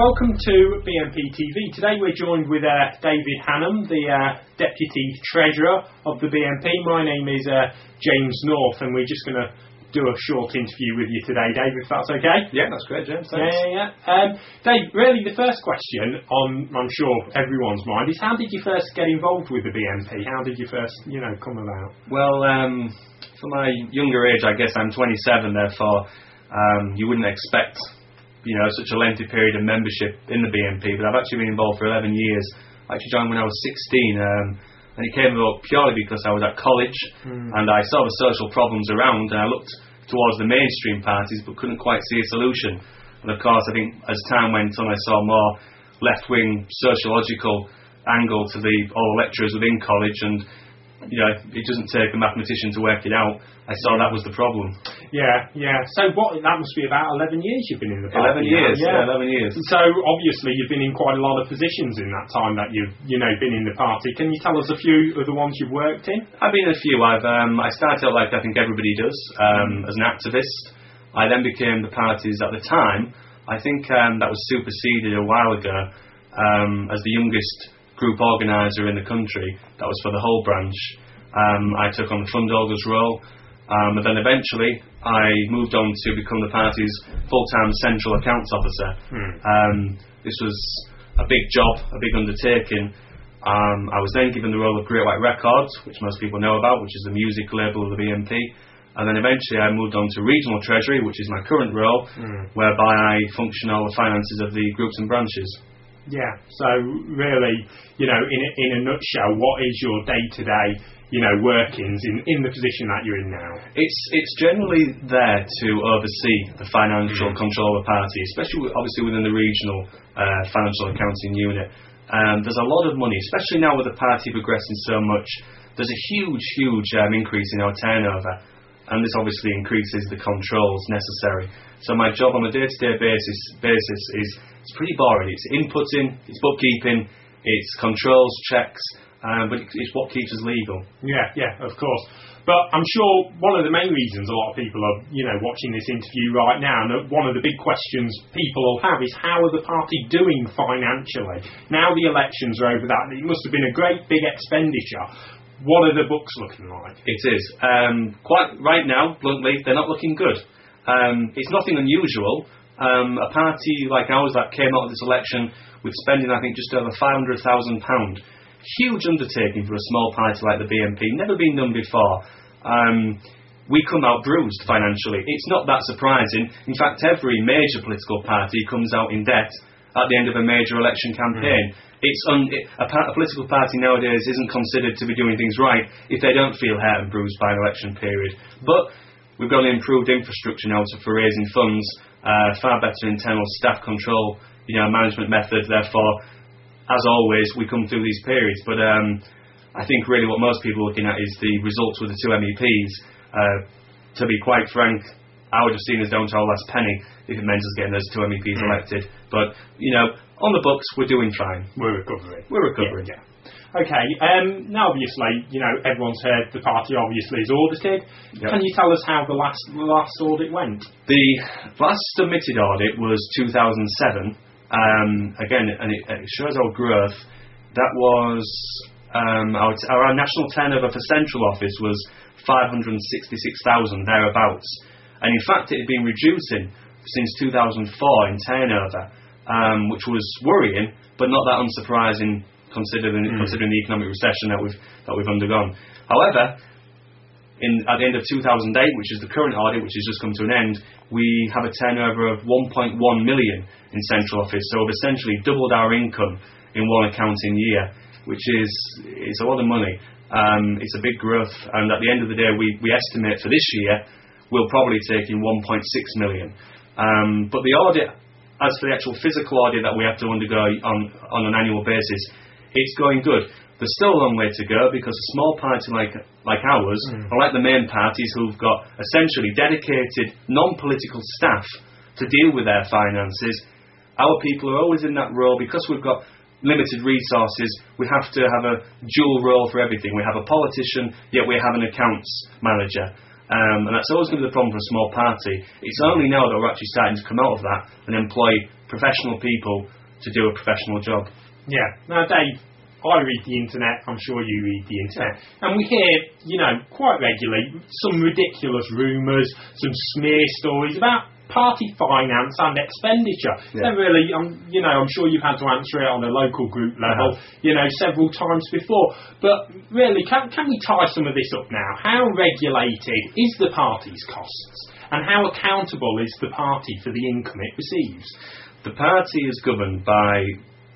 Welcome to BNP TV. Today we're joined with David Hannam, the Deputy Treasurer of the BNP. My name is James North, and we're just going to do a short interview with you today, Dave, if that's okay. Yeah, that's great, James. Thanks. Dave, really the first question on, I'm sure, everyone's mind is, how did you first get involved with the BNP? How did you first, come about? Well, for my younger age, I guess I'm 27, therefore you wouldn't expect such a lengthy period of membership in the BNP, but I've actually been involved for 11 years. I actually joined when I was 16, and it came about purely because I was at college and I saw the social problems around, and I looked towards the mainstream parties but couldn't quite see a solution. And of course, I think as time went on, I saw more left-wing sociological angle to all the lecturers within college, and it doesn't take a mathematician to work it out. I saw that was the problem. Yeah. So that must be about 11 years you've been in the party. 11 years, yeah, 11 years. So obviously you've been in quite a lot of positions in that time that you've been in the party. Can you tell us a few of the ones you've worked in? I've been in a few. I started out like I think everybody does, as an activist. I then became the party's, at the time, I think that was superseded a while ago, as the youngest group organiser in the country. That was for the whole branch. I took on the fund holders role, and then eventually I moved on to become the party's full-time central accounts officer. This was a big job, a big undertaking. I was then given the role of Great White Records, which most people know about, which is the music label of the BNP. And then eventually I moved on to regional treasury, which is my current role, whereby I function all the finances of the groups and branches. Yeah, so really, in a nutshell, what is your day-to-day, workings in the position that you're in now? It's generally there to oversee the financial control of the party, especially obviously within the regional financial accounting unit. There's a lot of money, especially now with the party progressing so much. There's a huge increase in our turnover, and this obviously increases the controls necessary. So my job on a day-to-day basis is it's pretty boring. It's inputting, it's bookkeeping, it's controls, checks, but it's what keeps us legal. Yeah, of course. But I'm sure one of the main reasons a lot of people are, watching this interview right now, and one of the big questions people will have is, how are the party doing financially? Now the elections are over, that it must have been a great big expenditure. What are the books looking like? It is. Quite right now, bluntly, they're not looking good. It's nothing unusual. A party like ours that came out of this election with spending, I think, just over £500,000. Huge undertaking for a small party like the BNP. Never been done before. We come out bruised financially. It's not that surprising. In fact, every major political party comes out in debt at the end of a major election campaign. A political party nowadays isn't considered to be doing things right if they don't feel hurt and bruised by an election period. But we've got an improved infrastructure now for raising funds, far better internal staff control, management method. Therefore, as always, we come through these periods. But I think really what most people are looking at is the results with the two MEPs. To be quite frank, I would have seen us down to our last penny if it meant us getting those two MEPs elected. But, on the books, we're doing fine. We're recovering. Yeah. Okay, now obviously, everyone's heard the party obviously is audited. Yep. Can you tell us how the last audit went? The last submitted audit was 2007. Again, and it shows our growth. That was, our national turnover for central office was 566,000, thereabouts. And in fact, it had been reducing since 2004 in turnover, which was worrying, but not that unsurprising considering the economic recession that we've undergone. However, at the end of 2008, which is the current audit, which has just come to an end, we have a turnover of 1.1 million in central office. So we've essentially doubled our income in one accounting year, which it's a lot of money. It's a big growth, and at the end of the day, we estimate for this year we'll probably take in 1.6 million. But the audit, as for the actual physical audit that we have to undergo on an annual basis, it's going good. There's still a long way to go, because a small party like ours, unlike the main parties who've got essentially dedicated non-political staff to deal with their finances, our people are always in that role. Because we've got limited resources, we have to have a dual role for everything. We have a politician, yet we have an accounts manager. And that's always going to be the problem for a small party. It's only now that we're actually starting to come out of that and employ professional people to do a professional job. Yeah. Now, Dave, I read the internet, I'm sure you read the internet, and we hear, quite regularly, some ridiculous rumours, some smear stories about party finance and expenditure. They're really, I'm sure you've had to answer it on a local group level, several times before. But really, can we tie some of this up now? How regulated is the party's costs, and how accountable is the party for the income it receives? The party is governed by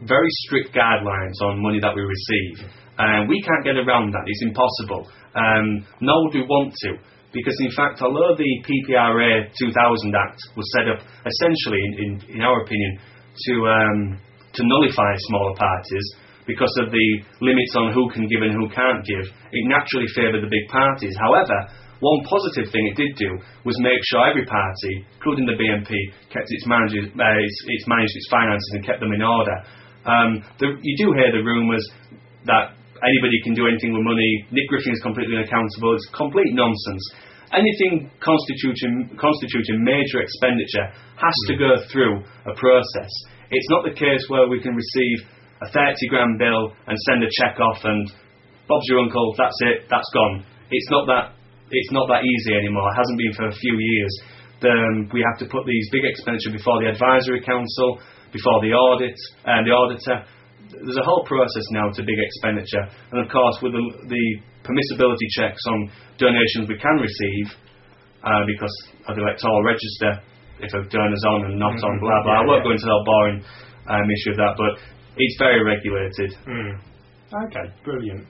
very strict guidelines on money that we receive. We can't get around that. It's impossible. Nor would we want to, because in fact, although the PPRA 2000 Act was set up essentially, in our opinion, to nullify smaller parties because of the limits on who can give and who can't give, it naturally favoured the big parties. However, one positive thing it did do was make sure every party, including the BNP, kept managed its finances and kept them in order. You do hear the rumours that anybody can do anything with money. Nick Griffin is completely unaccountable. It's complete nonsense. Anything constituting major expenditure has to go through a process. It's not the case where we can receive a 30 grand bill and send a cheque off and Bob's your uncle, that's it, that's gone. It's not that easy anymore. It hasn't been for a few years. We have to put these big expenditure before the advisory council, before the audit and the auditor. There's a whole process now to big expenditure, and of course with the permissibility checks on donations we can receive, because of the electoral register, if a donor's on and not on, blah blah. I won't go into that boring issue of that, but it's very regulated. Okay, brilliant.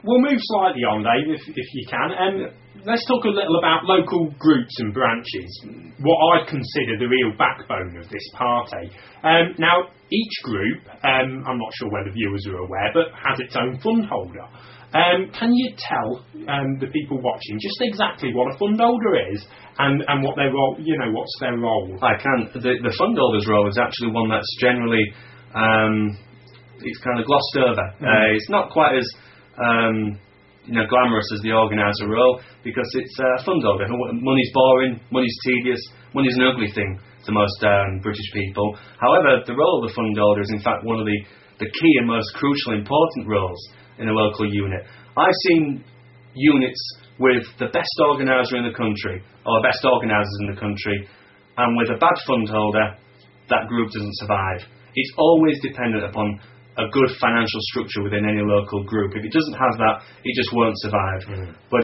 We'll move slightly on, Dave, if you can. Let's talk a little about local groups and branches, what I consider the real backbone of this party. Now, each group, I'm not sure whether viewers are aware, but has its own fund holder. Can you tell the people watching just exactly what a fund holder is and what their role, what's their role? I can. The fund holder's role is actually one that's generally it's kind of glossed over. It's not quite as glamorous as the organiser role, because it's a fund holder. Money's boring, money's tedious, money's an ugly thing to most British people. However, the role of the fund holder is in fact one of the key and most crucial important roles in a local unit. I've seen units with the best organiser in the country, or best organisers in the country, and with a bad fund holder, that group doesn't survive. It's always dependent upon a good financial structure within any local group. If it doesn't have that, it just won't survive. But